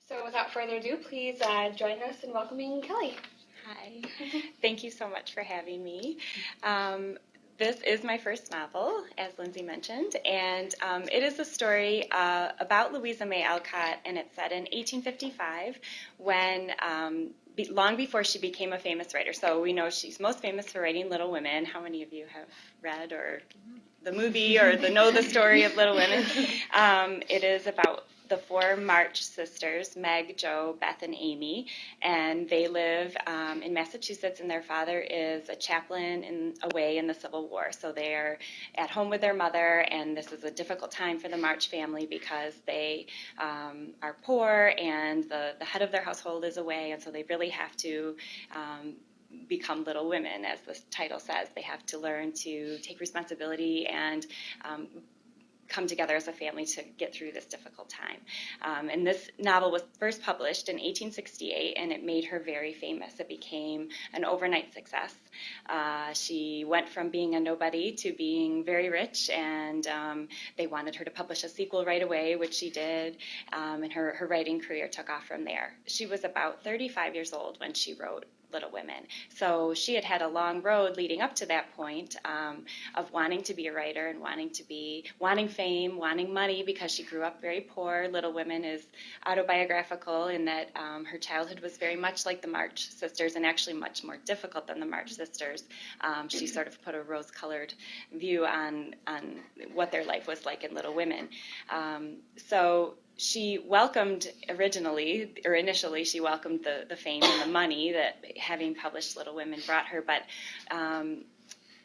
So without further ado, please join us in welcoming Kelly. Hi. Thank you so much for having me. This is my first novel, as Lindsay mentioned, and it is a story about Louisa May Alcott, and it's set in 1855 when long before she became a famous writer. So we know she's most famous for writing Little Women. How many of you have read or the movie or know the story of Little Women? It is about the four March sisters, Meg, Jo, Beth, and Amy, and they live in Massachusetts, and their father is a chaplain away in the Civil War. So they're at home with their mother, and this is a difficult time for the March family because they are poor, and the head of their household is away, and so they really have to become little women, as the title says. They have to learn to take responsibility and come together as a family to get through this difficult time. And this novel was first published in 1868, and it made her very famous. It became an overnight success. She went from being a nobody to being very rich, and they wanted her to publish a sequel right away, which she did, and her writing career took off from there. She was about 35 years old when she wrote Little Women. So she had a long road leading up to that point of wanting to be a writer and wanting fame, wanting money, because she grew up very poor. Little Women is autobiographical in that her childhood was very much like the March sisters, and actually much more difficult than the March sisters. She sort of put a rose-colored view on what their life was like in Little Women. So she welcomed initially, she welcomed the fame and the money that having published Little Women brought her, but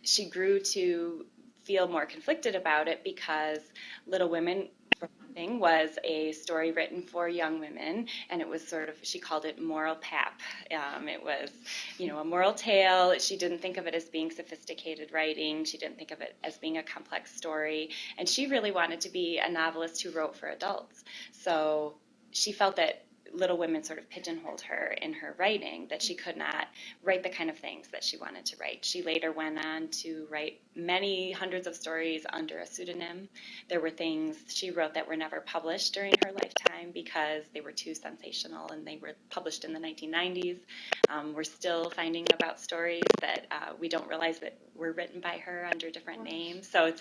she grew to feel more conflicted about it because Little Women, for one thing, was a story written for young women, and it was she called it moral pap. It was, a moral tale. She didn't think of it as being sophisticated writing. She didn't think of it as being a complex story, and she really wanted to be a novelist who wrote for adults. So she felt that Little Women sort of pigeonholed her in her writing, that she could not write the kind of things that she wanted to write. She later went on to write many hundreds of stories under a pseudonym. There were things she wrote that were never published during her lifetime because they were too sensational, and they were published in the 1990s. We're still finding about stories that we don't realize that were written by her under different names. So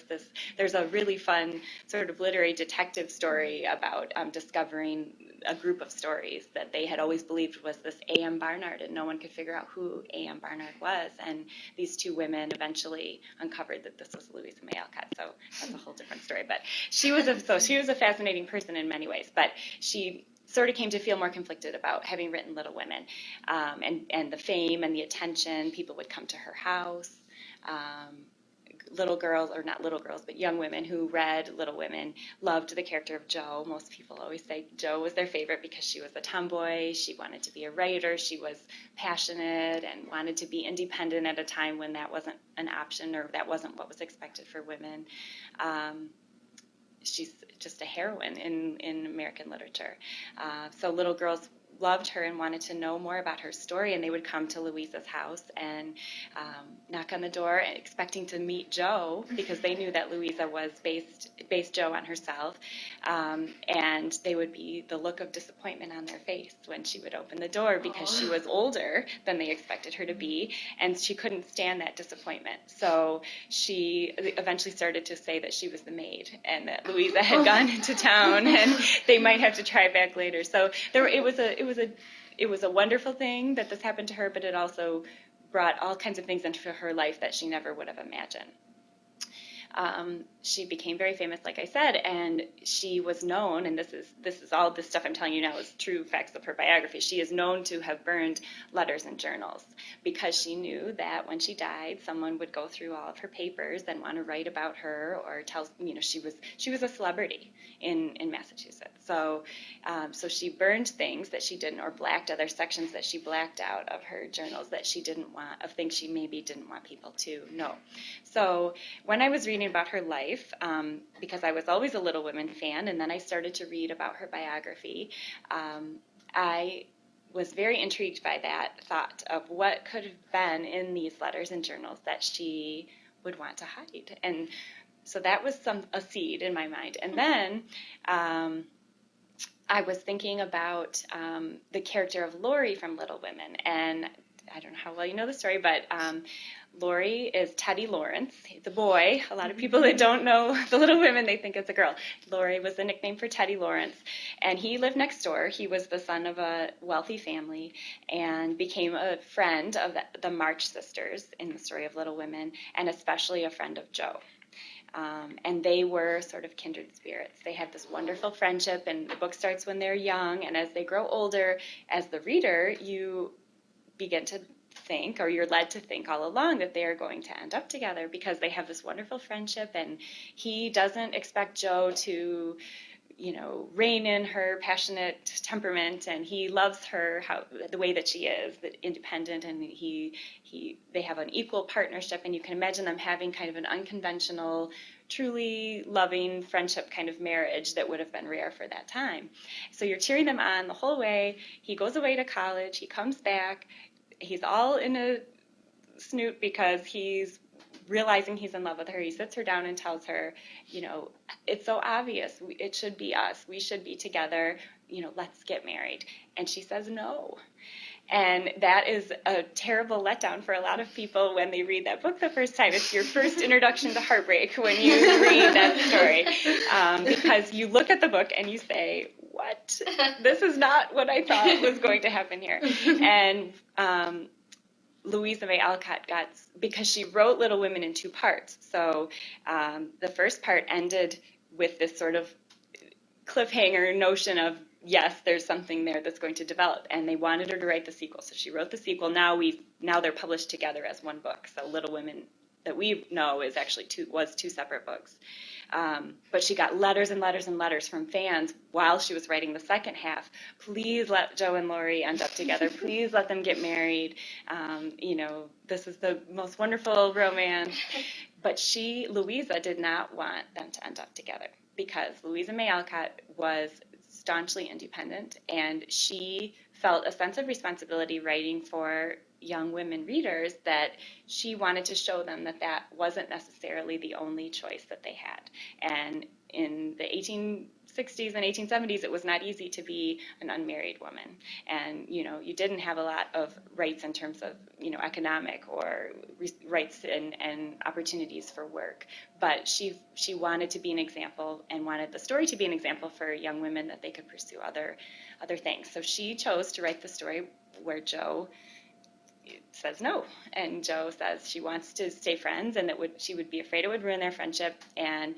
there's a really fun sort of literary detective story about discovering a group of stories that they had always believed was this A.M. Barnard, and no one could figure out who A.M. Barnard was. And these two women eventually uncovered that this was Louisa May Alcott. So that's a whole different story. But she was a fascinating person in many ways. But she sort of came to feel more conflicted about having written Little Women, and the fame and the attention. People would come to her house. Little girls, or not little girls, but young women who read Little Women loved the character of Jo. Most people always say Jo was their favorite because she was a tomboy. She wanted to be a writer. She was passionate and wanted to be independent at a time when that wasn't an option, or that wasn't what was expected for women. She's just a heroine in American literature. So little girls loved her and wanted to know more about her story, and they would come to Louisa's house and knock on the door expecting to meet Jo, because they knew that Louisa was based Jo on herself, and they would be the look of disappointment on their face when she would open the door, because she was older than they expected her to be, and she couldn't stand that disappointment. So she eventually started to say that she was the maid and that Louisa had gone into town and they might have to try back later. So it was a wonderful thing that this happened to her, but it also brought all kinds of things into her life that she never would have imagined. She became very famous, like I said, and she was known, and this is all this stuff I'm telling you now is true facts of her biography. She is known to have burned letters and journals because she knew that when she died, someone would go through all of her papers and want to write about her or tell, she was a celebrity in Massachusetts. So she burned things that she didn't, or blacked other sections that she blacked out of her journals that she didn't want, of things she maybe didn't want people to know. So when I was reading about her life, because I was always a Little Women fan, and then I started to read about her biography, I was very intrigued by that thought of what could have been in these letters and journals that she would want to hide. And so that was a seed in my mind. And then I was thinking about the character of Laurie from Little Women, and I don't know how well you know the story, but Laurie is Teddy Laurence. He's a boy. A lot of people that don't know the Little Women, they think it's a girl. Laurie was the nickname for Teddy Laurence, and he lived next door. He was the son of a wealthy family and became a friend of the March sisters in the story of Little Women, and especially a friend of Joe. And they were sort of kindred spirits. They had this wonderful friendship, and the book starts when they're young, and as they grow older, as the reader, you begin to think, or you're led to think all along, that they are going to end up together because they have this wonderful friendship, and he doesn't expect Joe to, rein in her passionate temperament, and he loves her the way that she is, independent, and they have an equal partnership, and you can imagine them having kind of an unconventional, truly loving friendship kind of marriage that would have been rare for that time. So you're cheering them on the whole way. He goes away to college. He comes back. He's all in a snoot because he's realizing he's in love with her. He sits her down and tells her, it's so obvious. It should be us. We should be together. Let's get married. And she says no. And that is a terrible letdown for a lot of people when they read that book the first time. It's your first introduction to heartbreak when you read that story. Because you look at the book and you say, what? This is not what I thought was going to happen here. And Louisa May Alcott because she wrote Little Women in two parts. So the first part ended with this sort of cliffhanger notion of, yes, there's something there that's going to develop, and they wanted her to write the sequel. So she wrote the sequel. Now they're published together as one book. So Little Women that we know is actually two separate books. But she got letters and letters and letters from fans while she was writing the second half. Please let Joe and Laurie end up together. Please let them get married. This is the most wonderful romance. But Louisa, did not want them to end up together because Louisa May Alcott was staunchly independent, and she felt a sense of responsibility writing for young women readers that she wanted to show them that wasn't necessarily the only choice that they had. And in the 1860s and 1870s, it was not easy to be an unmarried woman. And, you didn't have a lot of rights in terms of, economic or rights and opportunities for work. But she wanted to be an example and wanted the story to be an example for young women that they could pursue other things. So she chose to write the story where Joe says no, and Joe says she wants to stay friends and that she would be afraid it would ruin their friendship. And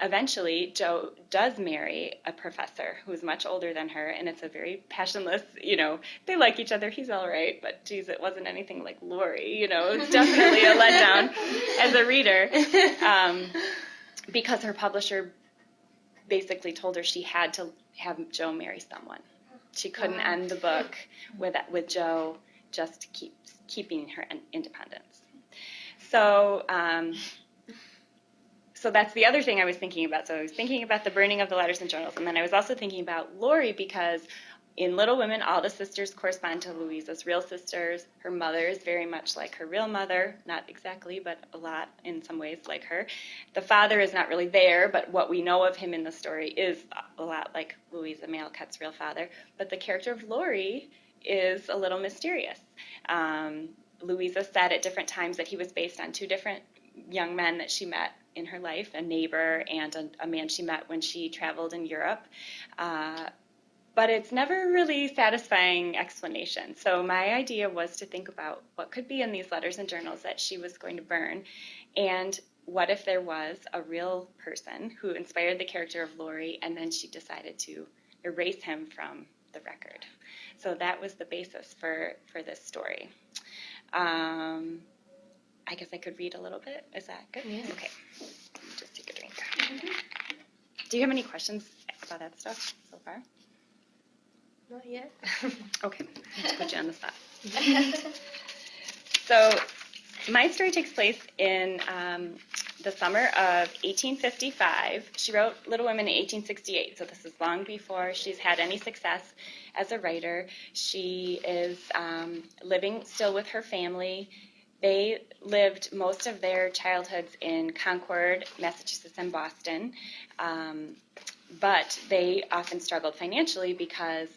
eventually Joe does marry a professor who's much older than her, and it's a very passionless, they like each other, he's all right, but geez, it wasn't anything like Laurie, it's definitely a letdown as a reader, because her publisher basically told her she had to have Joe marry someone. She couldn't end the book with Joe just keeping her independence. So that's the other thing I was thinking about. So I was thinking about the burning of the letters and journals, and then I was also thinking about Laurie, because in Little Women, all the sisters correspond to Louisa's real sisters. Her mother is very much like her real mother, not exactly, but a lot in some ways like her. The father is not really there, but what we know of him in the story is a lot like Louisa May Alcott's real father. But the character of Laurie is a little mysterious. Louisa said at different times that he was based on two different young men that she met in her life, a neighbor and a man she met when she traveled in Europe. But it's never really satisfying explanation. So my idea was to think about what could be in these letters and journals that she was going to burn, and what if there was a real person who inspired the character of Laurie, and then she decided to erase him from the record. So that was the basis for this story. I guess I could read a little bit. Is that good? Yeah. Okay. Let me just take a drink. Mm-hmm. Do you have any questions about that stuff so far? Not yet. Okay. I have to put you on the spot. So my story takes place in the summer of 1855. She wrote Little Women in 1868, so this is long before she's had any success as a writer. She is living still with her family. They lived most of their childhoods in Concord, Massachusetts, and Boston. But they often struggled financially because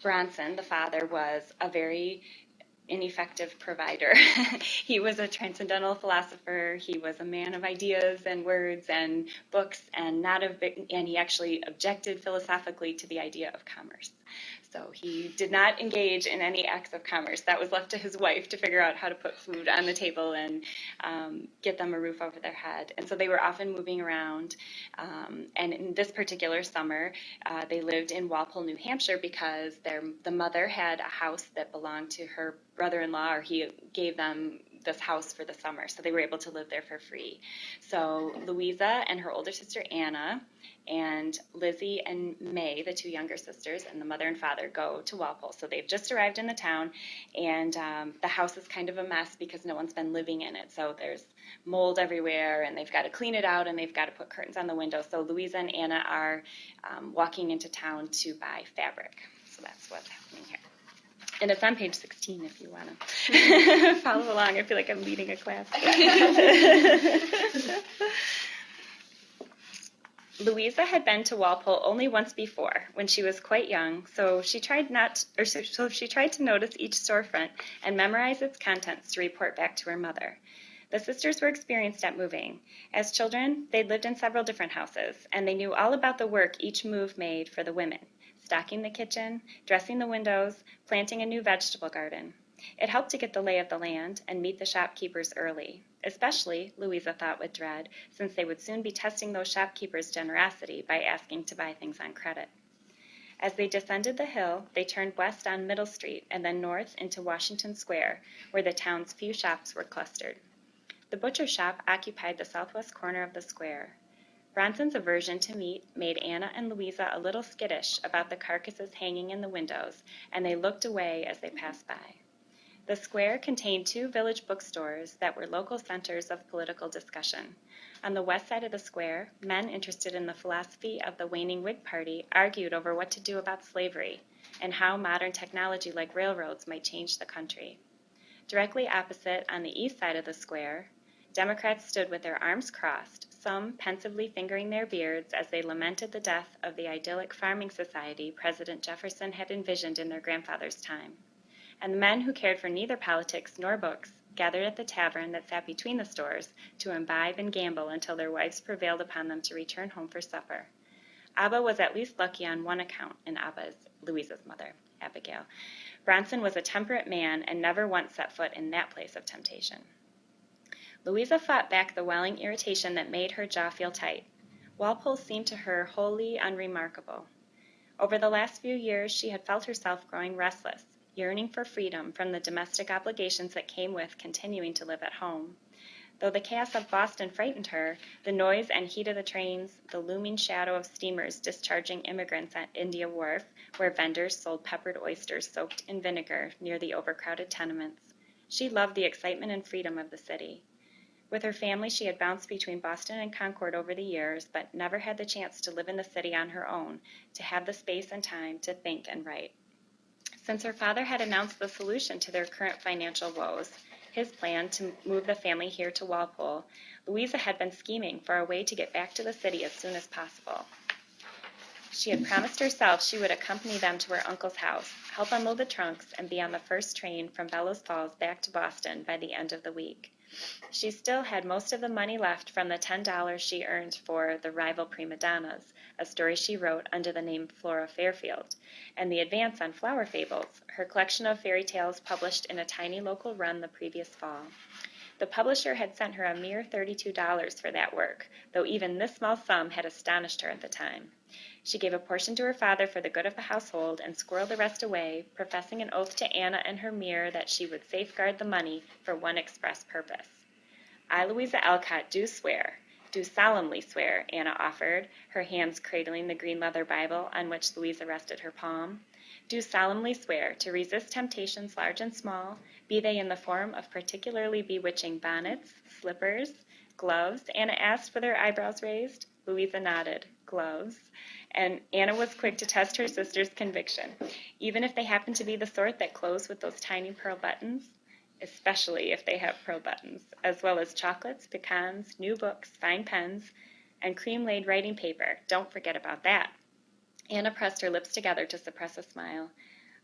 Bronson, the father, was a very ineffective provider. He was a transcendental philosopher. He was a man of ideas and words and books, and he actually objected philosophically to the idea of commerce. So he did not engage in any acts of commerce. That was left to his wife to figure out how to put food on the table and get them a roof over their head. And so they were often moving around. And in this particular summer, they lived in Walpole, New Hampshire, because the mother had a house that belonged to her brother-in-law, or he gave them this house for the summer, so they were able to live there for free. So Louisa and her older sister Anna and Lizzie and May, the two younger sisters, and the mother and father go to Walpole. So they've just arrived in the town, and the house is kind of a mess because no one's been living in it. So there's mold everywhere, and they've got to clean it out, and they've got to put curtains on the windows. So Louisa and Anna are walking into town to buy fabric. So that's what's happening here. And it's on page 16 if you want to follow along. I feel like I'm leading a class. Louisa had been to Walpole only once before, when she was quite young, so she tried to notice each storefront and memorize its contents to report back to her mother. The sisters were experienced at moving. As children, they'd lived in several different houses, and they knew all about the work each move made for the women: stocking the kitchen, dressing the windows, planting a new vegetable garden. It helped to get the lay of the land and meet the shopkeepers early, especially, Louisa thought with dread, since they would soon be testing those shopkeepers' generosity by asking to buy things on credit. As they descended the hill, they turned west on Middle Street and then north into Washington Square, where the town's few shops were clustered. The butcher shop occupied the southwest corner of the square. Bronson's aversion to meat made Anna and Louisa a little skittish about the carcasses hanging in the windows, and they looked away as they passed by. The square contained two village bookstores that were local centers of political discussion. On the west side of the square, men interested in the philosophy of the waning Whig Party argued over what to do about slavery and how modern technology like railroads might change the country. Directly opposite, on the east side of the square, Democrats stood with their arms crossed, some pensively fingering their beards as they lamented the death of the idyllic farming society President Jefferson had envisioned in their grandfather's time. And the men who cared for neither politics nor books gathered at the tavern that sat between the stores to imbibe and gamble until their wives prevailed upon them to return home for supper. Abba was at least lucky on one account, and Abba is Louisa's mother, Abigail. Bronson was a temperate man and never once set foot in that place of temptation. Louisa fought back the welling irritation that made her jaw feel tight. Walpole seemed to her wholly unremarkable. Over the last few years, she had felt herself growing restless, yearning for freedom from the domestic obligations that came with continuing to live at home. Though the chaos of Boston frightened her, the noise and heat of the trains, the looming shadow of steamers discharging immigrants at India Wharf, where vendors sold peppered oysters soaked in vinegar near the overcrowded tenements. She loved the excitement and freedom of the city. With her family, she had bounced between Boston and Concord over the years, but never had the chance to live in the city on her own, to have the space and time to think and write. Since her father had announced the solution to their current financial woes, his plan to move the family here to Walpole, Louisa had been scheming for a way to get back to the city as soon as possible. She had promised herself she would accompany them to her uncle's house, help unload the trunks, and be on the first train from Bellows Falls back to Boston by the end of the week. She still had most of the money left from the $10 she earned for The Rival Prima Donnas, a story she wrote under the name Flora Fairfield, and the advance on Flower Fables, her collection of fairy tales published in a tiny local run the previous fall. The publisher had sent her a mere $32 for that work, though even this small sum had astonished her at the time. She gave a portion to her father for the good of the household and squirreled the rest away, professing an oath to Anna and her mirror that she would safeguard the money for one express purpose. I, Louisa Alcott, do solemnly swear, Anna offered, her hands cradling the green leather Bible on which Louisa rested her palm. Do solemnly swear to resist temptations large and small, be they in the form of particularly bewitching bonnets, slippers, gloves. Anna asked with her eyebrows raised. Louisa nodded. Gloves. And Anna was quick to test her sister's conviction, even if they happened to be the sort that close with those tiny pearl buttons, especially if they have pearl buttons, as well as chocolates, pecans, new books, fine pens. and cream-laid writing paper. Don't forget about that. Anna pressed her lips together to suppress a smile.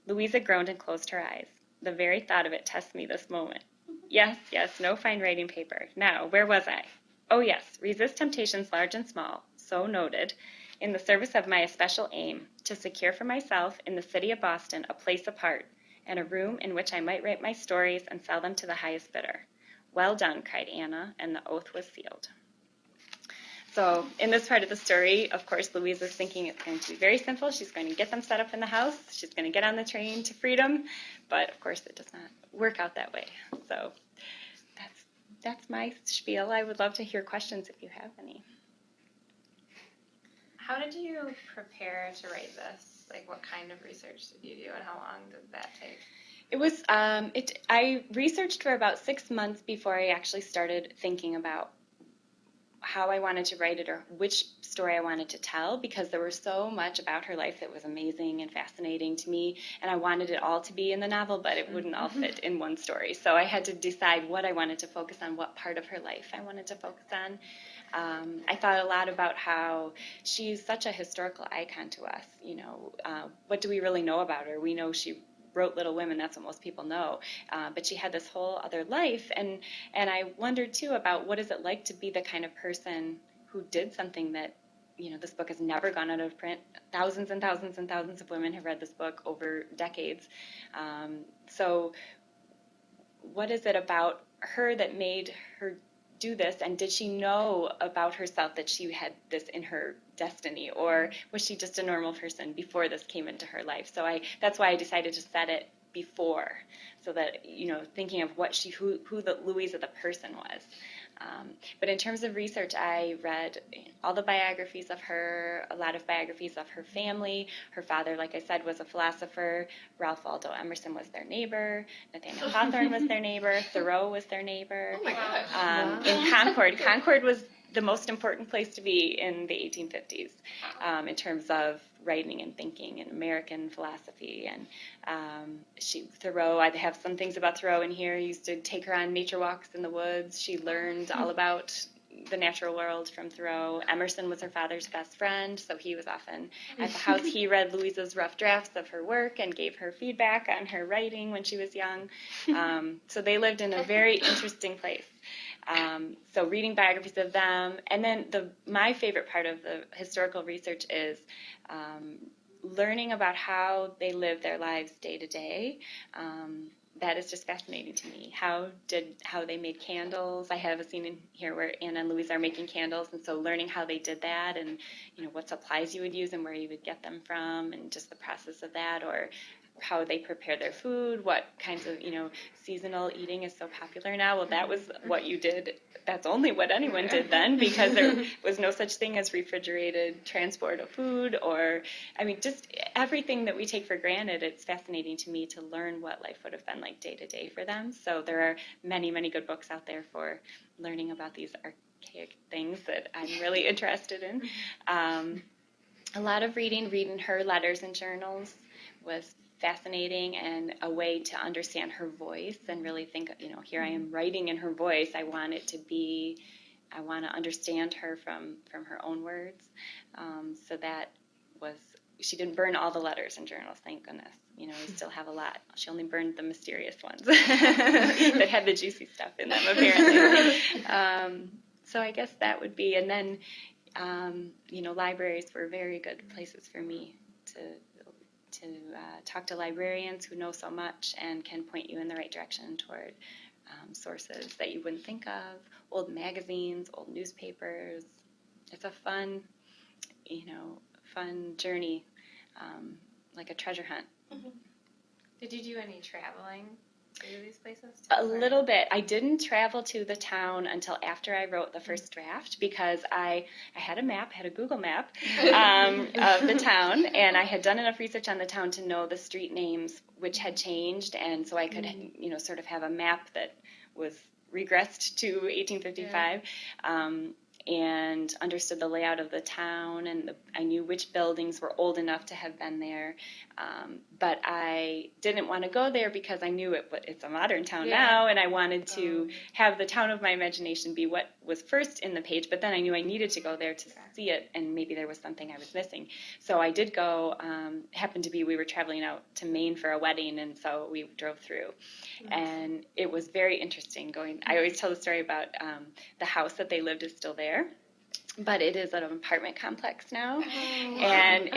Louisa groaned and closed her eyes. The very thought of it tests me this moment. Yes, no fine writing paper. Now, where was I? Oh, yes, resist temptations large and small, so noted, in the service of my especial aim, to secure for myself in the city of Boston a place apart, and a room in which I might write my stories and sell them to the highest bidder. Well done, cried Anna, and the oath was sealed. So in this part of the story, of course, Louisa's thinking it's going to be very simple. She's going to get them set up in the house. She's going to get on the train to freedom. But, of course, it does not work out that way. So that's my spiel. I would love to hear questions if you have any. How did you prepare to write this? Like, what kind of research did you do, and how long did that take? It was, I researched for about 6 months before I actually started thinking about how I wanted to write it or which story I wanted to tell, because there was so much about her life that was amazing and fascinating to me, and I wanted it all to be in the novel, but it wouldn't all fit in one story. So I had to decide what I wanted to focus on, what part of her life I wanted to focus on. I thought a lot about how she's such a historical icon to us. You know, what do we really know about her? We know she wrote Little Women, that's what most people know, but she had this whole other life, and I wondered too about what is it like to be the kind of person who did something that, you know, this book has never gone out of print. Thousands and thousands and thousands of women have read this book over decades. So what is it about her that made her do this, and did she know about herself that she had this in her destiny, or was she just a normal person before this came into her life? So that's why I decided to set it before, so that, you know, thinking of what who the Louisa the person was. But in terms of research, I read all the biographies of her, a lot of biographies of her family. Her father, like I said, was a philosopher. Ralph Waldo Emerson was their neighbor. Nathaniel Hawthorne was their neighbor. Thoreau was their neighbor. Oh my gosh. In Concord was the most important place to be in the 1850s in terms of writing and thinking and American philosophy. And Thoreau, I have some things about Thoreau in here. He used to take her on nature walks in the woods. She learned all about the natural world from Thoreau. Emerson was her father's best friend, so he was often at the house. He read Louisa's rough drafts of her work and gave her feedback on her writing when she was young. So they lived in a very interesting place. So reading biographies of them, and then my favorite part of the historical research is learning about how they live their lives day to day. That is just fascinating to me. How they made candles. I have a scene in here where Anna and Louisa are making candles, and so learning how they did that, and, you know, what supplies you would use and where you would get them from, and just the process of that, or how they prepare their food, what kinds of, you know, seasonal eating is so popular now. Well, that was what you did. That's only what anyone did then, because there was no such thing as refrigerated transport of food, or, I mean, just everything that we take for granted. It's fascinating to me to learn what life would have been like day to day for them. So there are many, many good books out there for learning about these archaic things that I'm really interested in. A lot of reading her letters and journals was fascinating, and a way to understand her voice and really think, you know, here I am writing in her voice. I want to understand her from her own words. So that was, she didn't burn all the letters and journals, thank goodness. You know, we still have a lot. She only burned the mysterious ones that had the juicy stuff in them, apparently. So I guess that would be, and then, you know, libraries were very good places for me to talk to librarians who know so much and can point you in the right direction toward sources that you wouldn't think of, old magazines, old newspapers. It's a fun journey, like a treasure hunt. Mm-hmm. Did you do any traveling to these places? A little bit. I didn't travel to the town until after I wrote the first draft, because I had a map, had a Google map of the town, and I had done enough research on the town to know the street names, which had changed, and so I could, you know, sort of have a map that was regressed to 1855. Yeah. And understood the layout of the town, and I knew which buildings were old enough to have been there. But I didn't want to go there because I knew it's a modern town now, and I wanted to have the town of my imagination be what was first in the page, but then I knew I needed to go there to see it, and maybe there was something I was missing. So I did go. Happened to be we were traveling out to Maine for a wedding, and so we drove through, and it was very interesting going. I always tell the story about the house that they lived is still there. But it is an apartment complex now, and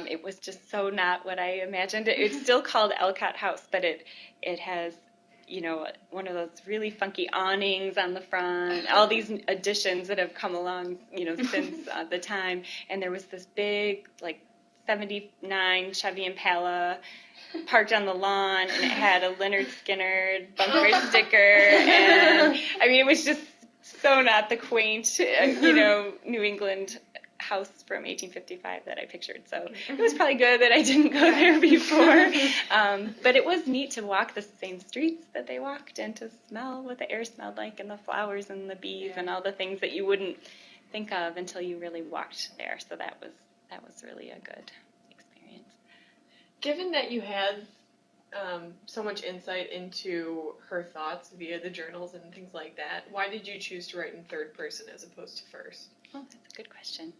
it was just so not what I imagined. It's still called Alcott House, but it has, one of those really funky awnings on the front, all these additions that have come along, since the time. And there was this big, 79 Chevy Impala parked on the lawn, and it had a Leonard Skinner bumper sticker, and I mean, it was just so not the quaint, New England house from 1855 that I pictured. So it was probably good that I didn't go there before. But it was neat to walk the same streets that they walked and to smell what the air smelled like and the flowers and the bees and all the things that you wouldn't think of until you really walked there. So that was really a good experience. Given that you had so much insight into her thoughts via the journals and things like that, why did you choose to write in third person as opposed to first? Oh, that's a good question.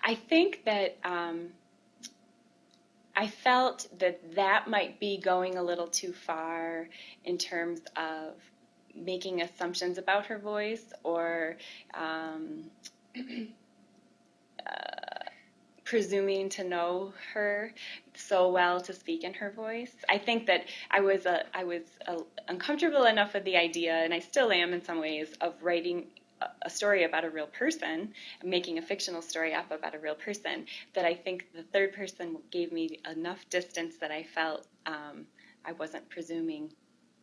I think that I felt that might be going a little too far in terms of making assumptions about her voice or presuming to know her so well to speak in her voice. I think that I was uncomfortable enough with the idea, and I still am in some ways, of writing a story about a real person, making a fictional story up about a real person, that I think the third person gave me enough distance that I felt I wasn't presuming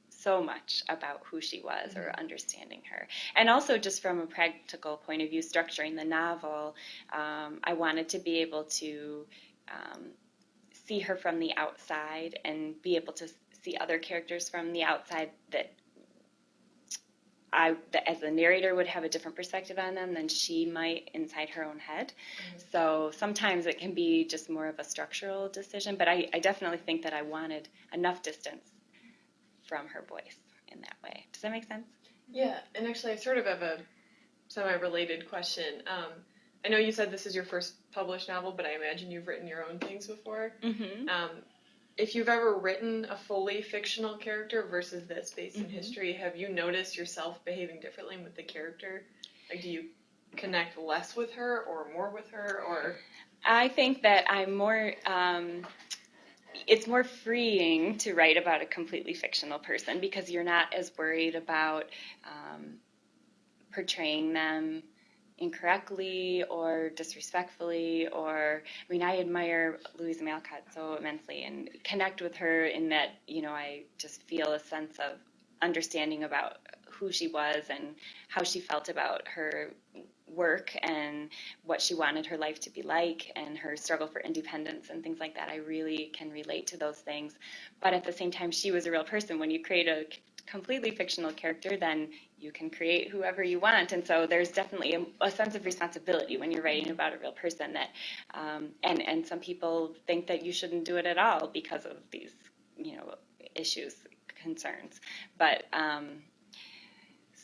so much about who she was or understanding her. And also just from a practical point of view, structuring the novel, I wanted to be able to see her from the outside and be able to see other characters from the outside that as a narrator would have a different perspective on them than she might inside her own head. So sometimes it can be just more of a structural decision, but I definitely think that I wanted enough distance from her voice in that way. Does that make sense? Yeah, and actually I sort of have a semi-related question. I know you said this is your first published novel, but I imagine you've written your own things before. Mm-hmm. If you've ever written a fully fictional character versus this based in history, have you noticed yourself behaving differently with the character? Like, do you connect less with her or more with her? Or I think that I'm more... it's more freeing to write about a completely fictional person because you're not as worried about portraying them incorrectly or disrespectfully, or, I mean, I admire Louisa May Alcotts so immensely and connect with her in that, I just feel a sense of understanding about who she was and how she felt about her work and what she wanted her life to be like and her struggle for independence and things like that. I really can relate to those things. But at the same time, she was a real person. When you create a completely fictional character, then you can create whoever you want. And so there's definitely a sense of responsibility when you're writing about a real person that, and some people think that you shouldn't do it at all because of these, issues, concerns. But,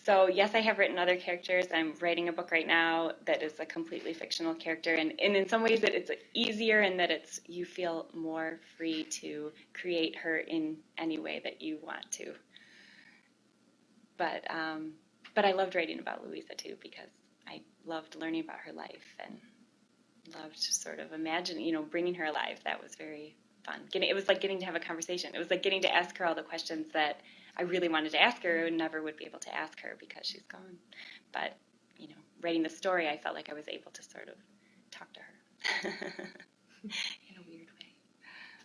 so yes, I have written other characters. I'm writing a book right now that is a completely fictional character, and in some ways it's easier in that you feel more free to create her in any way that you want to. But I loved writing about Louisa too because I loved learning about her life and loved sort of imagining, bringing her alive. That was very fun. It was like getting to have a conversation. It was like getting to ask her all the questions that I really wanted to ask her and never would be able to ask her because she's gone. But, writing the story, I felt like I was able to sort of talk to her in a weird way.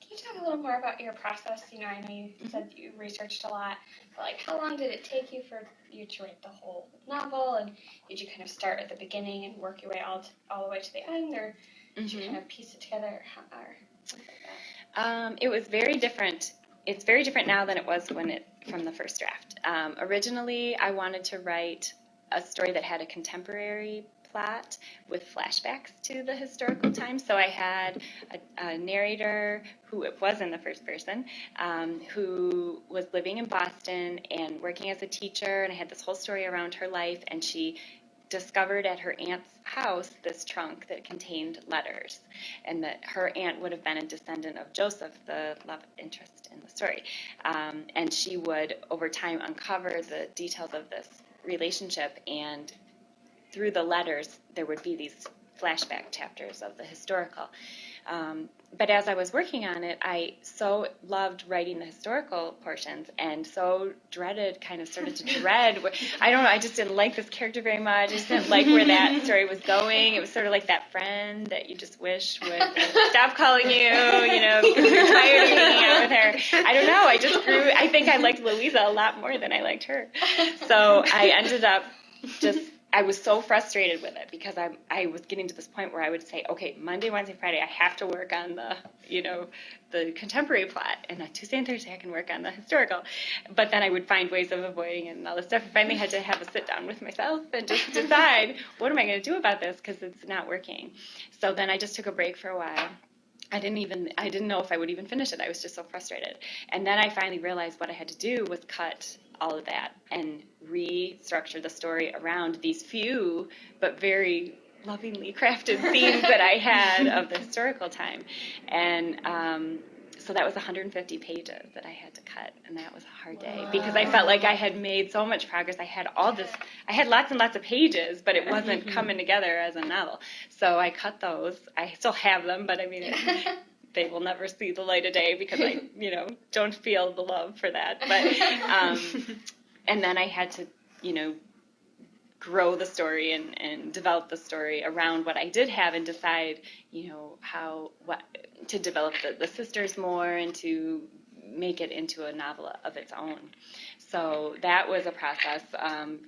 Can you talk a little more about your process? I know you said you researched a lot, but how long did it take you for you to write the whole novel? And did you kind of start at the beginning and work your way all the way to the end, or did you kind of piece it together, or something like that? It was very different. It's very different now than it was from the first draft. Originally, I wanted to write a story that had a contemporary plot with flashbacks to the historical time. So I had a narrator who was in the first person, who was living in Boston and working as a teacher, and I had this whole story around her life, and she discovered at her aunt's house this trunk that contained letters, and that her aunt would have been a descendant of Joseph, the love interest in the story. And she would, over time, uncover the details of this relationship, and through the letters, there would be these flashback chapters of the historical. But as I was working on it, I so loved writing the historical portions, and so started to dread. I don't know, I just didn't like this character very much. I just didn't like where that story was going. It was sort of like that friend that you just wish would stop calling you, because you're tired of hanging out with her. I don't know, I think I liked Louisa a lot more than I liked her. So I ended up I was so frustrated with it because I was getting to this point where I would say, okay, Monday, Wednesday, Friday, I have to work on the contemporary plot, and on Tuesday and Thursday I can work on the historical. But then I would find ways of avoiding it and all this stuff. I finally had to have a sit down with myself and just decide, what am I going to do about this, because it's not working. So then I just took a break for a while. I didn't know if I would even finish it. I was just so frustrated. And then I finally realized what I had to do was cut all of that and restructure the story around these few but very lovingly crafted scenes that I had of the historical time. And so that was 150 pages that I had to cut, and that was a hard day because I felt like I had made so much progress. I had lots and lots of pages, but it wasn't coming together as a novel. So I cut those. I still have them, but I mean, they will never see the light of day because I, don't feel the love for that. But and then I had to, grow the story and develop the story around what I did have and decide, what to develop the sisters more and to make it into a novel of its own. So that was a process,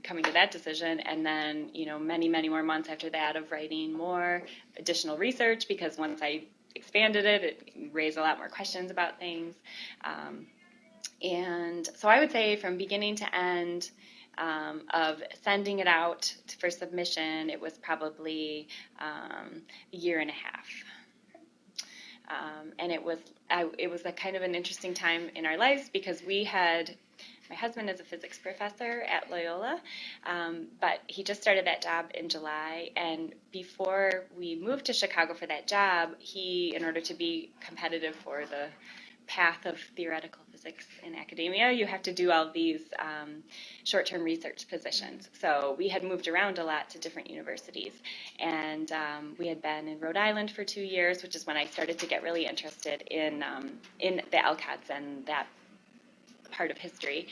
coming to that decision, and then, many, many more months after that of writing more additional research, because once I expanded it raised a lot more questions about things. And so I would say from beginning to end, of sending it out for submission, it was probably a year and a half. And it was a kind of an interesting time in our lives because my husband is a physics professor at Loyola, but he just started that job in July, and before we moved to Chicago for that job, in order to be competitive for the path of theoretical physics in academia, you have to do all these short-term research positions. So we had moved around a lot to different universities, and we had been in Rhode Island for 2 years, which is when I started to get really interested in the Alcotts and that part of history.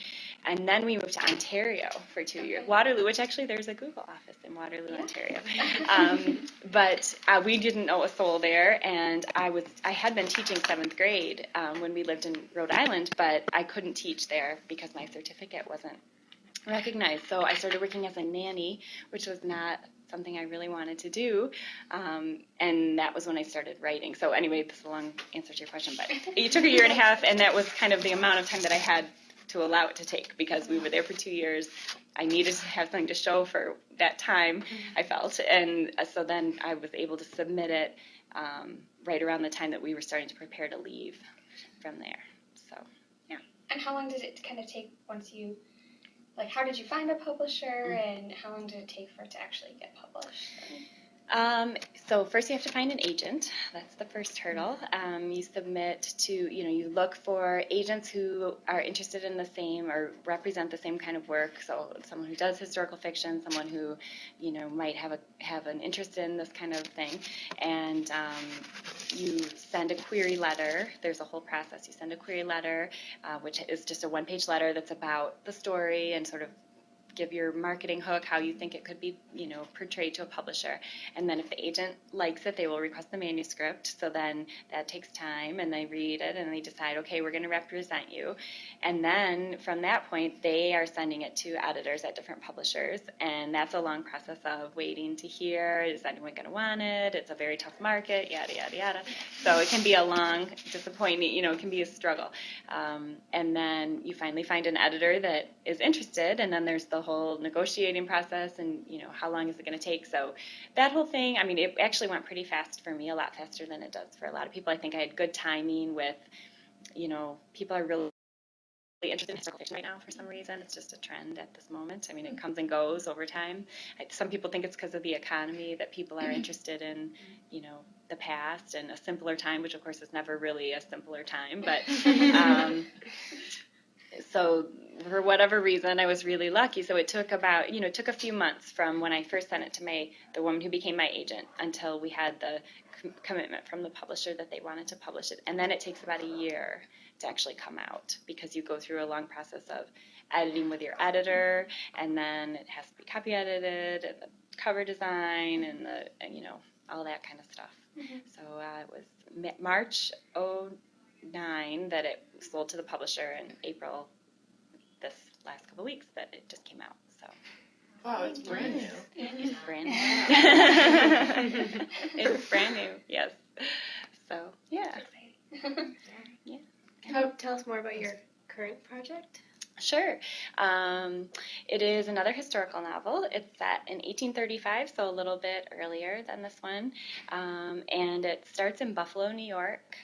And then we moved to Ontario for 2 years. Waterloo, which actually there's a Google office in Waterloo, Ontario. But we didn't know a soul there, and I had been teaching 7th grade when we lived in Rhode Island, but I couldn't teach there because my certificate wasn't recognized. So I started working as a nanny, which was not something I really wanted to do, and that was when I started writing. So anyway, this is a long answer to your question, but it took a year and a half, and that was kind of the amount of time that I had to allow it to take because we were there for 2 years. I needed to have something to show for that time, I felt, and so then I was able to submit it right around the time that we were starting to prepare to leave from there. So, yeah. And how long did it kind of take once you, how did you find a publisher, and how long did it take for it to actually get published? So first you have to find an agent. That's the first hurdle. You submit to, you look for agents who are interested in the same or represent the same kind of work. So someone who does historical fiction, someone who, might have an interest in this kind of thing. And you send a query letter. There's a whole process. You send a query letter, which is just a one-page letter that's about the story and sort of give your marketing hook, how you think it could be, portrayed to a publisher. And then if the agent likes it, they will request the manuscript. So then that takes time, and they read it, and they decide, okay, we're going to represent you. And then from that point, they are sending it to editors at different publishers. And that's a long process of waiting to hear, is anyone going to want it? It's a very tough market, yada, yada, yada. So it can be a long, disappointing, it can be a struggle. And then you finally find an editor that is interested, and then there's the whole negotiating process and, how long is it going to take? So that whole thing, it actually went pretty fast for me, a lot faster than it does for a lot of people. I think I had good timing with, people are really interested in historical fiction right now for some reason. It's just a trend at this moment. I mean, it comes and goes over time. Some people think it's because of the economy that people are interested in, the past and a simpler time, which of course is never really a simpler time. But so for whatever reason, I was really lucky. So it took about, took a few months from when I first sent it to the woman who became my agent until we had the commitment from the publisher that they wanted to publish it. And then it takes about a year to actually come out because you go through a long process of editing with your editor, and then it has to be copy edited, and the cover design, and all that kind of stuff. Mm-hmm. So it was March 2009 that it sold to the publisher, and April this last couple of weeks that it just came out. So. Wow, it's brand new. It's brand new. It's brand new, yes. So, yeah. Yeah. Tell us more about your current project. Sure. It is another historical novel. It's set in 1835, so a little bit earlier than this one. And it starts in Buffalo, New York.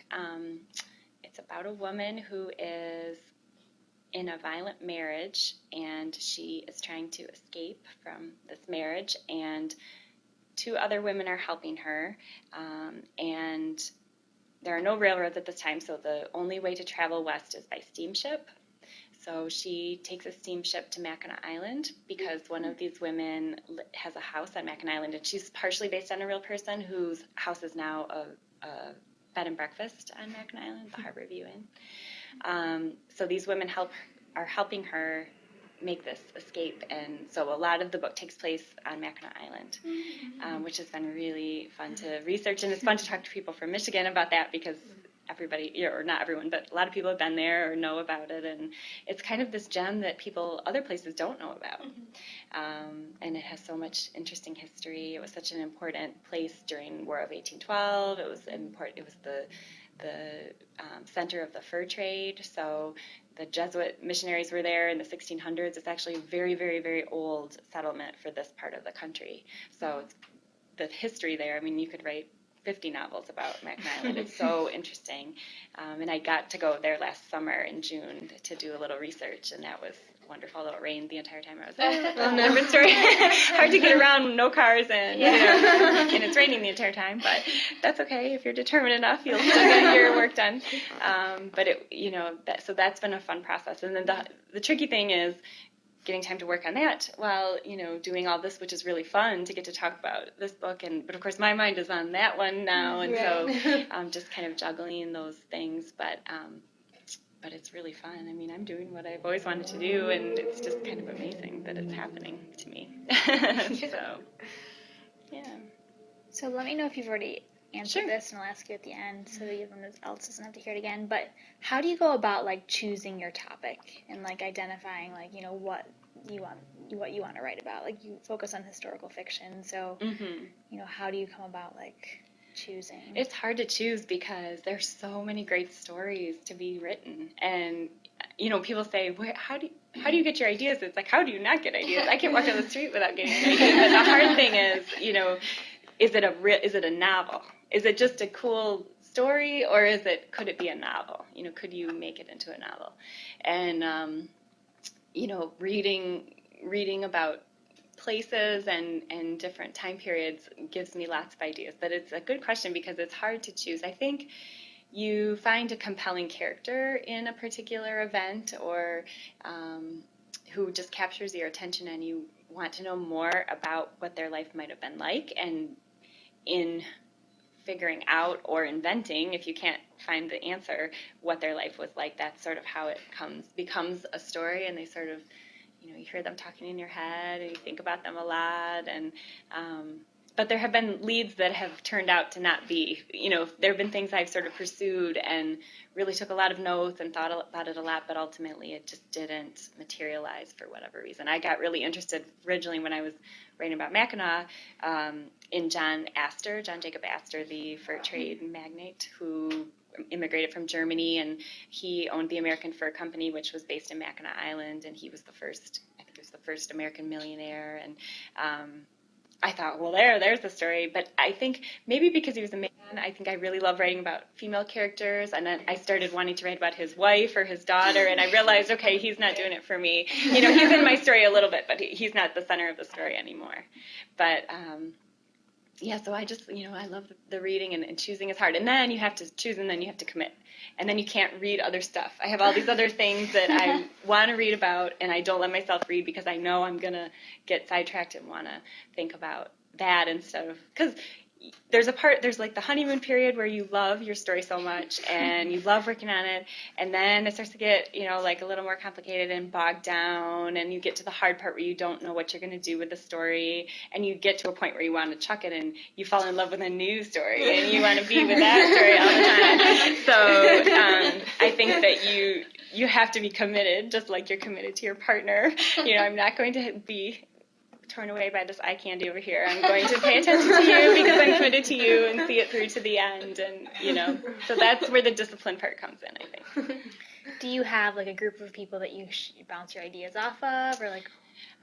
It's about a woman who is in a violent marriage, and she is trying to escape from this marriage, and two other women are helping her. And there are no railroads at this time, so the only way to travel west is by steamship. So she takes a steamship to Mackinac Island because one of these women has a house on Mackinac Island, and she's partially based on a real person whose house is now a bed and breakfast on Mackinac Island, the Harbor View Inn. So these women are helping her make this escape, and so a lot of the book takes place on Mackinac Island, which has been really fun to research, and it's fun to talk to people from Michigan about that because everybody, or not everyone, but a lot of people have been there or know about it, and it's kind of this gem that people other places don't know about. And it has so much interesting history. It was such an important place during War of 1812. It was important. It was the center of the fur trade. So the Jesuit missionaries were there in the 1600s. It's actually a very, very, very old settlement for this part of the country. So it's the history there. I mean, you could write 50 novels about Mackinac Island. It's so interesting. And I got to go there last summer in June to do a little research, and that was wonderful. It rained the entire time I was there. Different story. Hard to get around, no cars, and and it's raining the entire time. But that's okay if you're determined enough. You'll still get your work done. But so that's been a fun process. And then the tricky thing is getting time to work on that while doing all this, which is really fun to get to talk about this book. But of course my mind is on that one now, and so I'm just kind of juggling those things. But it's really fun. I mean, I'm doing what I've always wanted to do, and it's just kind of amazing that it's happening to me. So, yeah. So let me know if you've already answered Sure. this, and I'll ask you at the end so that everyone else doesn't have to hear it again. But how do you go about choosing your topic and identifying what you want to write about? You focus on historical fiction, so how do you come about choosing? It's hard to choose because there's so many great stories to be written, and people say, how do you get your ideas? It's how do you not get ideas? I can't walk down the street without getting an idea. But the hard thing is, is it a novel? Is it just a cool story, or could it be a novel? Could you make it into a novel? And reading about places and different time periods gives me lots of ideas. But it's a good question because it's hard to choose. I think you find a compelling character in a particular event or who just captures your attention, and you want to know more about what their life might have been like. And in figuring out or inventing, if you can't find the answer, what their life was like, that's sort of how it becomes a story, and they sort of you hear them talking in your head, and you think about them a lot. And but there have been leads that have turned out to not be. There have been things I've sort of pursued and really took a lot of notes and thought about it a lot, but ultimately it just didn't materialize for whatever reason. I got really interested originally when I was writing about Mackinac in John Jacob Astor, the fur trade magnate who immigrated from Germany, and he owned the American Fur Company, which was based in Mackinac Island, and he was the first American millionaire. And I thought, well, there's the story. But I think maybe because he was a man, I think I really love writing about female characters. And then I started wanting to write about his wife or his daughter. And I realized, okay, he's not doing it for me. You know, he's in my story a little bit, but he's not the center of the story anymore. But, yeah, so I just, I love the reading, and choosing is hard. And then you have to choose, and then you have to commit. And then you can't read other stuff. I have all these other things that I want to read about, and I don't let myself read because I know I'm going to get sidetracked and want to think about that instead of, because there's like the honeymoon period where you love your story so much and you love working on it, and then it starts to get, like a little more complicated and bogged down, and you get to the hard part where you don't know what you're going to do with the story, and you get to a point where you want to chuck it and you fall in love with a new story and you want to be with that story all the time. So I think that you have to be committed, just like you're committed to your partner. I'm not going to be torn away by this eye candy over here. I'm going to pay attention to you because I'm committed to you and see it through to the end. And, so that's where the discipline part comes in, I think. Do you have like a group of people that you bounce your ideas off of, or like?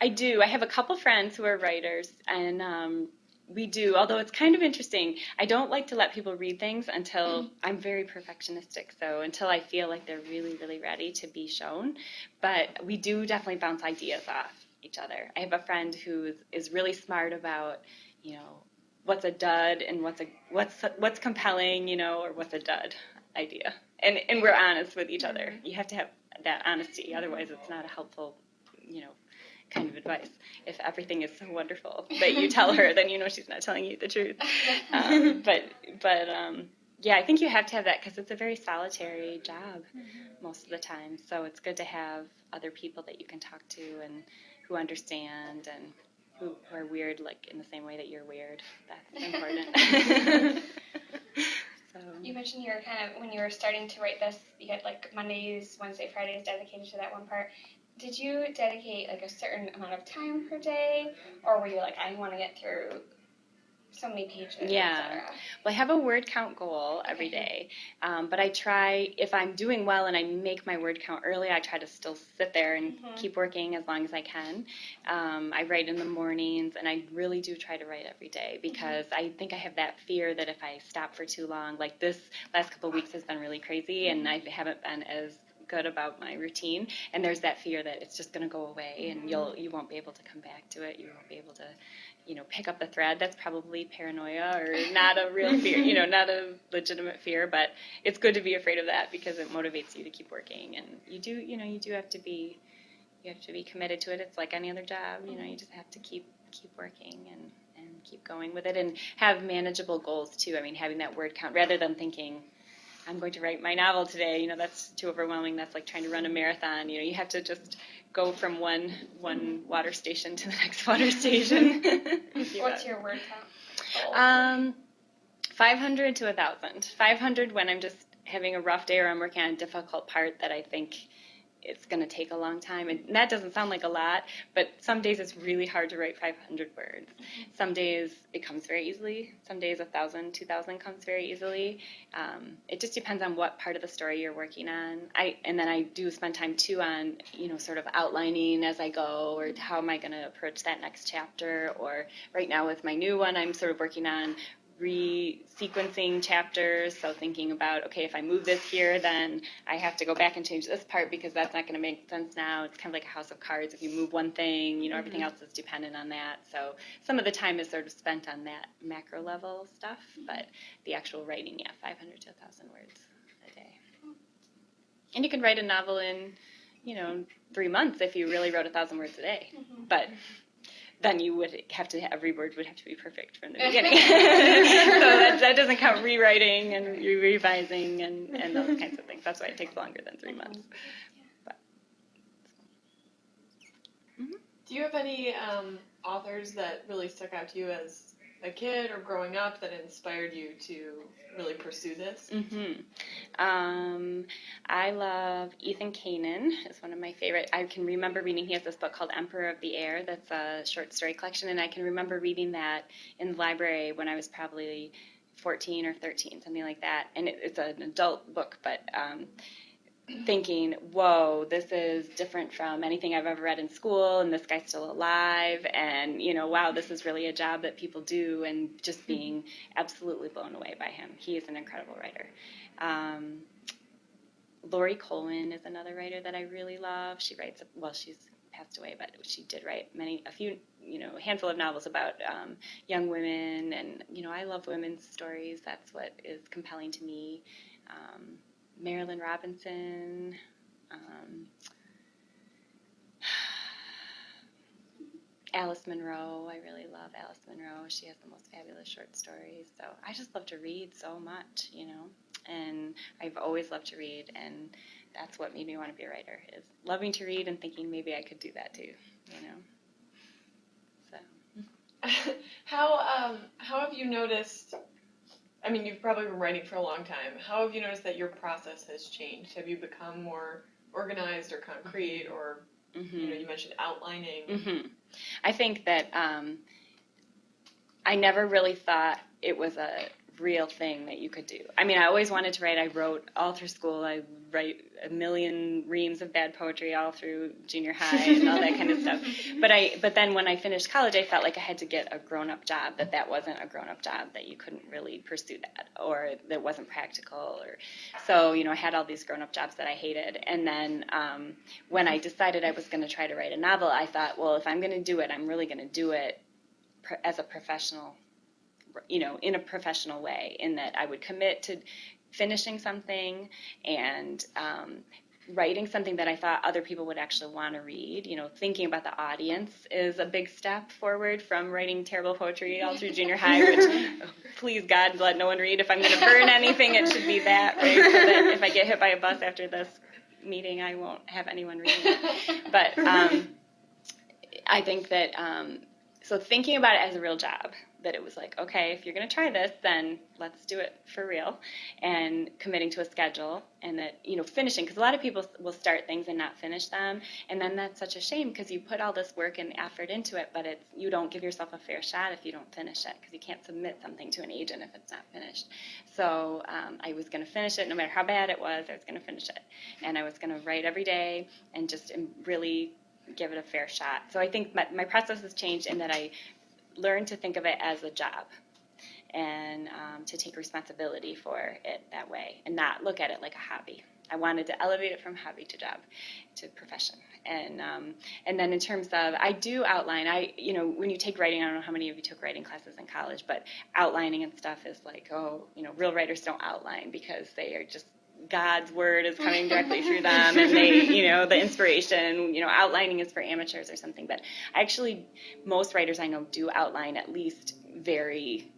I do. I have a couple friends who are writers, and we do, although it's kind of interesting. I don't like to let people read things until I'm very perfectionistic, so until I feel like they're really, really ready to be shown. But we do definitely bounce ideas off each other. I have a friend who is really smart about, what's a dud and what's compelling, or what's a dud idea. And we're honest with each other. You have to have that honesty, otherwise it's not a helpful, kind of advice. If everything is so wonderful that you tell her, then she's not telling you the truth. Yeah, I think you have to have that because it's a very solitary job most of the time. So it's good to have other people that you can talk to and who understand and who are weird, like in the same way that you're weird. That's important. So. You mentioned you were when you were starting to write this, you had like Mondays, Wednesday, Fridays dedicated to that one part. Did you dedicate like a certain amount of time per day, or were you like, I want to get through so many pages, etc.? Well, I have a word count goal every day, but I try, if I'm doing well and I make my word count early, I try to still sit there and keep working as long as I can. I write in the mornings, and I really do try to write every day because I think I have that fear that if I stop for too long, like this last couple of weeks has been really crazy, and I haven't been as good about my routine, and there's that fear that it's just going to go away, and you won't be able to come back to it. You won't be able to pick up the thread. That's probably paranoia or not a real fear, not a legitimate fear, but it's good to be afraid of that because it motivates you to keep working, and you do have to be committed to it. It's like any other job, you just have to keep working and keep going with it and have manageable goals too. I mean, having that word count rather than thinking, I'm going to write my novel today, that's too overwhelming. That's like trying to run a marathon. You have to just go from one water station to the next water station. What's your word count? 500 to 1,000. 500 when I'm just having a rough day or I'm working on a difficult part that I think it's going to take a long time. And that doesn't sound like a lot, but some days it's really hard to write 500 words. Some days it comes very easily. Some days 1,000, 2,000 comes very easily. It just depends on what part of the story you're working on. And then I do spend time too on, sort of outlining as I go, or how am I going to approach that next chapter. Or right now with my new one, I'm sort of working on re-sequencing chapters, so thinking about, okay, if I move this here, then I have to go back and change this part because that's not going to make sense now. It's kind of like a house of cards. If you move one thing, everything else is dependent on that. So some of the time is sort of spent on that macro level stuff, but the actual writing, 500 to 1,000 words a day. And you can write a novel in, 3 months if you really wrote 1,000 words a day, but then you would have to, every word would have to be perfect from the beginning. So that doesn't count rewriting and revising and those kinds of things. That's why it takes longer than 3 months. But, Do you have any authors that really stuck out to you as a kid or growing up that inspired you to really pursue this? I love Ethan Kanin. It's one of my favorite. I can remember reading, he has this book called Emperor of the Air that's a short story collection, and I can remember reading that in the library when I was probably 14 or 13, something like that. And it's an adult book, but thinking, whoa, this is different from anything I've ever read in school, and this guy's still alive, and, wow, this is really a job that people do, and just being absolutely blown away by him. He is an incredible writer. Laurie Coleman is another writer that I really love. She writes, well, she's passed away, but she did write a handful of novels about young women, and, I love women's stories. That's what is compelling to me. Marilyn Robinson, Alice Munro. I really love Alice Munro. She has the most fabulous short stories. So I just love to read so much, and I've always loved to read, and that's what made me want to be a writer, is loving to read and thinking maybe I could do that too, So. How have you noticed, I mean, you've probably been writing for a long time. How have you noticed that your process has changed? Have you become more organized or concrete, or, you mentioned outlining? Mm-hmm. I think that I never really thought it was a real thing that you could do. I mean, I always wanted to write. I wrote all through school. I write a million reams of bad poetry all through junior high and all that kind of stuff. But then when I finished college, I felt like I had to get a grown-up job, that wasn't a grown-up job, that you couldn't really pursue that, or that wasn't practical. So, I had all these grown-up jobs that I hated. And then when I decided I was going to try to write a novel, I thought, well, if I'm going to do it, I'm really going to do it as a professional, in a professional way, in that I would commit to finishing something and writing something that I thought other people would actually want to read. Thinking about the audience is a big step forward from writing terrible poetry all through junior high, which, please God, let no one read. If I'm going to burn anything, it should be that, right? So that if I get hit by a bus after this meeting, I won't have anyone reading it. But I think that, so thinking about it as a real job, that it was like, okay, if you're going to try this, then let's do it for real, and committing to a schedule, and that, finishing, because a lot of people will start things and not finish them, and then that's such a shame, because you put all this work and effort into it, but you don't give yourself a fair shot if you don't finish it, because you can't submit something to an agent if it's not finished. So I was going to finish it no matter how bad it was. I was going to finish it, and I was going to write every day and just really give it a fair shot. So I think my process has changed in that I learned to think of it as a job, and to take responsibility for it that way, and not look at it like a hobby. I wanted to elevate it from hobby to job to profession. And then in terms of, I do outline. When you take writing, I don't know how many of you took writing classes in college, but outlining and stuff is like, real writers don't outline, because they are just, God's word is coming directly through them, and they, the inspiration, outlining is for amateurs or something. But actually, most writers I know do outline, at least very,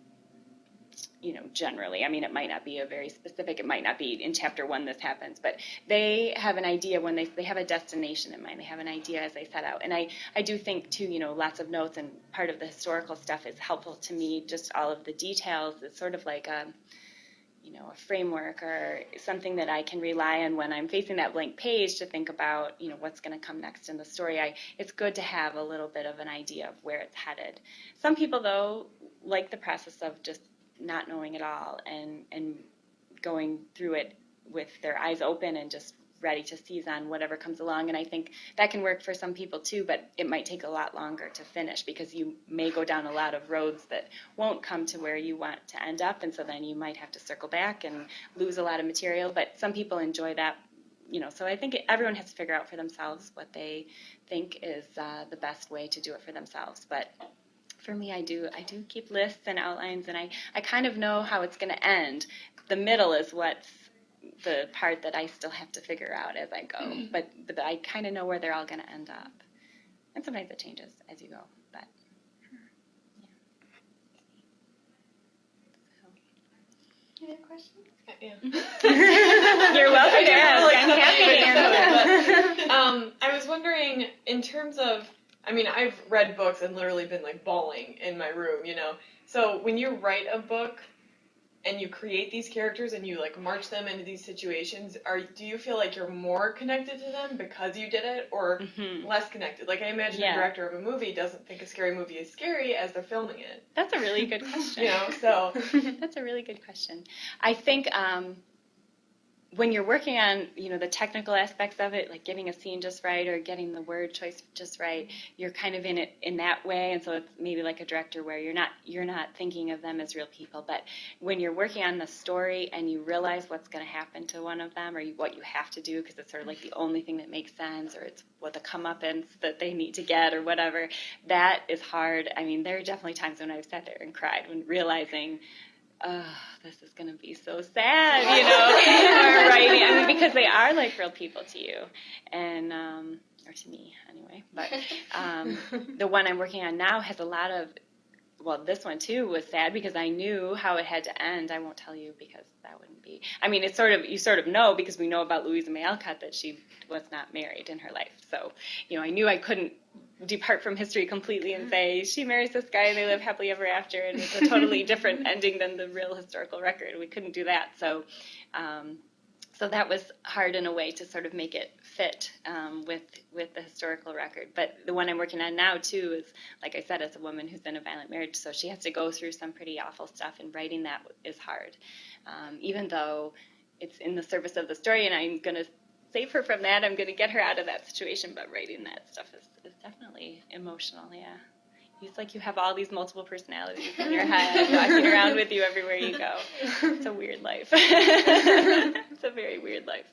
generally. I mean, it might not be a very specific, it might not be in chapter 1 this happens, but they have an idea when they have a destination in mind. They have an idea as they set out. And I do think, too, lots of notes, and part of the historical stuff is helpful to me, just all of the details. It's sort of like a framework, or something that I can rely on when I'm facing that blank page to think about, what's going to come next in the story. It's good to have a little bit of an idea of where it's headed. Some people, though, like the process of just not knowing it all and going through it with their eyes open and just ready to seize on whatever comes along. And I think that can work for some people too, but it might take a lot longer to finish, because you may go down a lot of roads that won't come to where you want to end up, and so then you might have to circle back and lose a lot of material. But some people enjoy that, so I think everyone has to figure out for themselves what they think is the best way to do it for themselves. But for me, I do keep lists and outlines, and I kind of know how it's going to end. The middle is what's the part that I still have to figure out as I go, but I kind of know where they're all going to end up, and sometimes it changes as you go. But Any other questions? Yeah. You're welcome to ask. I'm happy to answer. I was wondering, in terms of, I mean, I've read books and literally been like bawling in my room, So when you write a book and you create these characters and you like march them into these situations, do you feel like you're more connected to them because you did it, or less connected? Like, I imagine a director of a movie doesn't think a scary movie is scary as they're filming it. That's a really good question. So that's a really good question. I think when you're working on, the technical aspects of it, like getting a scene just right or getting the word choice just right, you're kind of in it in that way. And so it's maybe like a director where you're not thinking of them as real people. But when you're working on the story and you realize what's going to happen to one of them, or what you have to do because it's sort of like the only thing that makes sense, or it's what the comeuppance that they need to get or whatever, that is hard. I mean, there are definitely times when I've sat there and cried when realizing, oh, this is going to be so sad, or writing. I mean, because they are like real people to you, and or to me anyway. But the one I'm working on now has a lot of, well, this one too was sad because I knew how it had to end. I won't tell you because that wouldn't be. I mean, it's you sort of know because we know about Louisa May Alcott that she was not married in her life. So, I knew I couldn't depart from history completely and say she marries this guy and they live happily ever after and it's a totally different ending than the real historical record. We couldn't do that. So that was hard in a way to sort of make it fit with the historical record. But the one I'm working on now too is, like I said, it's a woman who's in a violent marriage, so she has to go through some pretty awful stuff, and writing that is hard, even though it's in the service of the story and I'm going to save her from that. I'm going to get her out of that situation, but writing that stuff is definitely emotional, yeah. It's like you have all these multiple personalities in your head walking around with you everywhere you go. It's a weird life. It's a very weird life.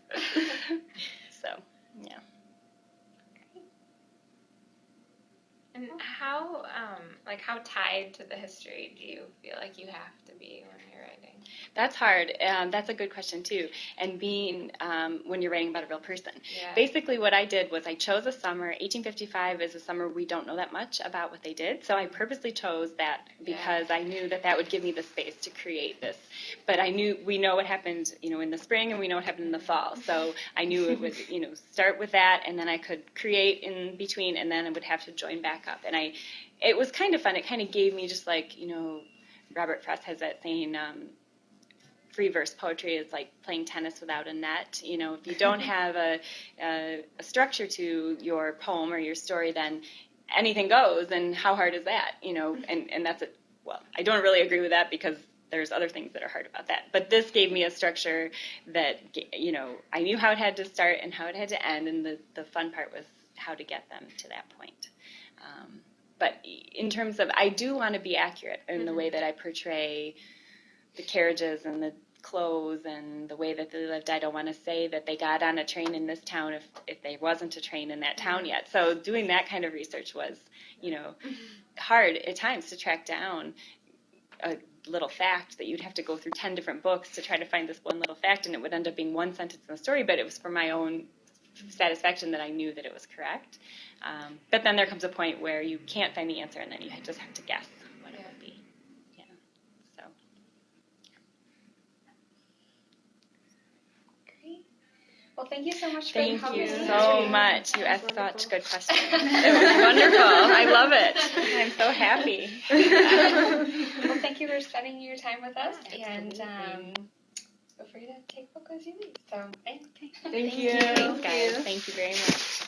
So, yeah. And how tied to the history do you feel like you have to be when you're writing? That's hard. That's a good question, too. And being, when you're writing about a real person. Yeah. Basically, what I did was I chose a summer. 1855 is a summer we don't know that much about what they did. So I purposely chose that because I knew that would give me the space to create this. But we know what happened, in the spring, and we know what happened in the fall. So I knew it would, start with that, and then I could create in between, and then I would have to join back up. And it was kind of fun. It kind of gave me just like, Robert Frost has that saying, free verse poetry is like playing tennis without a net. If you don't have a structure to your poem or your story, then anything goes, and how hard is that? And that's it. Well, I don't really agree with that because there's other things that are hard about that. But this gave me a structure that, I knew how it had to start and how it had to end, and the fun part was how to get them to that point. But in terms of, I do want to be accurate in the way that I portray the carriages and the clothes and the way that they lived. I don't want to say that they got on a train in this town if there wasn't a train in that town yet. So doing that kind of research was, hard at times to track down a little fact that you'd have to go through 10 different books to try to find this one little fact, and it would end up being one sentence in the story, but it was for my own satisfaction that I knew that it was correct. But then there comes a point where you can't find the answer, and then you just have to guess what it would be. Yeah. So. Great. Well, thank you so much for Thank coming. you so much. You asked such good questions. It was wonderful. I love it. I'm so happy. Well, thank you for spending your time with us, and feel free to take a book as you leave. So, thanks. Thank you. Thanks, guys. Thank you very much.